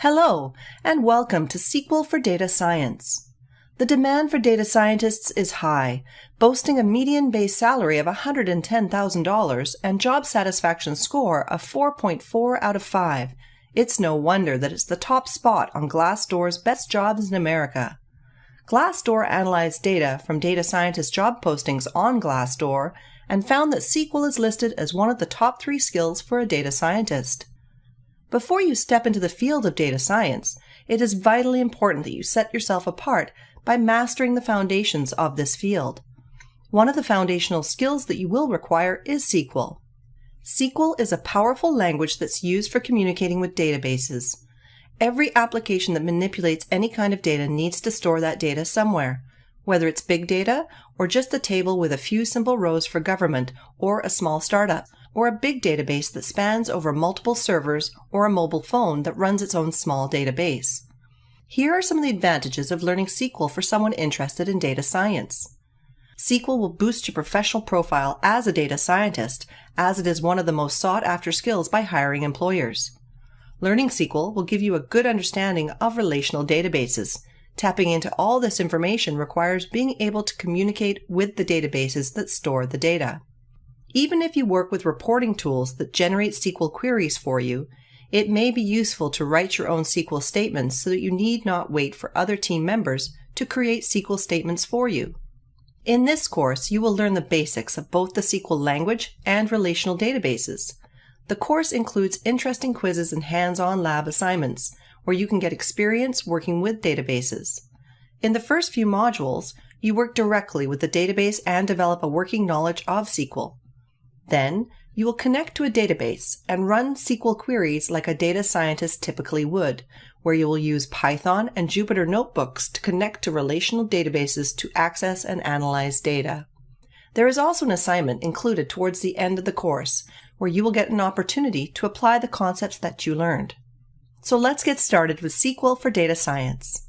Hello, and welcome to SQL for Data Science. The demand for data scientists is high, boasting a median base salary of $110,000 and job satisfaction score of 4.4 out of 5. It's no wonder that it's the top spot on Glassdoor's Best Jobs in America. Glassdoor analyzed data from data scientist job postings on Glassdoor and found that SQL is listed as one of the top 3 skills for a data scientist. Before you step into the field of data science, it is vitally important that you set yourself apart by mastering the foundations of this field. One of the foundational skills that you will require is SQL. SQL is a powerful language that's used for communicating with databases. Every application that manipulates any kind of data needs to store that data somewhere, whether it's big data or just a table with a few simple rows for government or a small startup, or a big database that spans over multiple servers or a mobile phone that runs its own small database. Here are some of the advantages of learning SQL for someone interested in data science. SQL will boost your professional profile as a data scientist, as it is one of the most sought-after skills by hiring employers. Learning SQL will give you a good understanding of relational databases. Tapping into all this information requires being able to communicate with the databases that store the data. Even if you work with reporting tools that generate SQL queries for you, it may be useful to write your own SQL statements so that you need not wait for other team members to create SQL statements for you. In this course, you will learn the basics of both the SQL language and relational databases. The course includes interesting quizzes and hands-on lab assignments, where you can get experience working with databases. In the first few modules, you work directly with the database and develop a working knowledge of SQL. Then, you will connect to a database and run SQL queries like a data scientist typically would, where you will use Python and Jupyter notebooks to connect to relational databases to access and analyze data. There is also an assignment included towards the end of the course, where you will get an opportunity to apply the concepts that you learned. So let's get started with SQL for Data Science.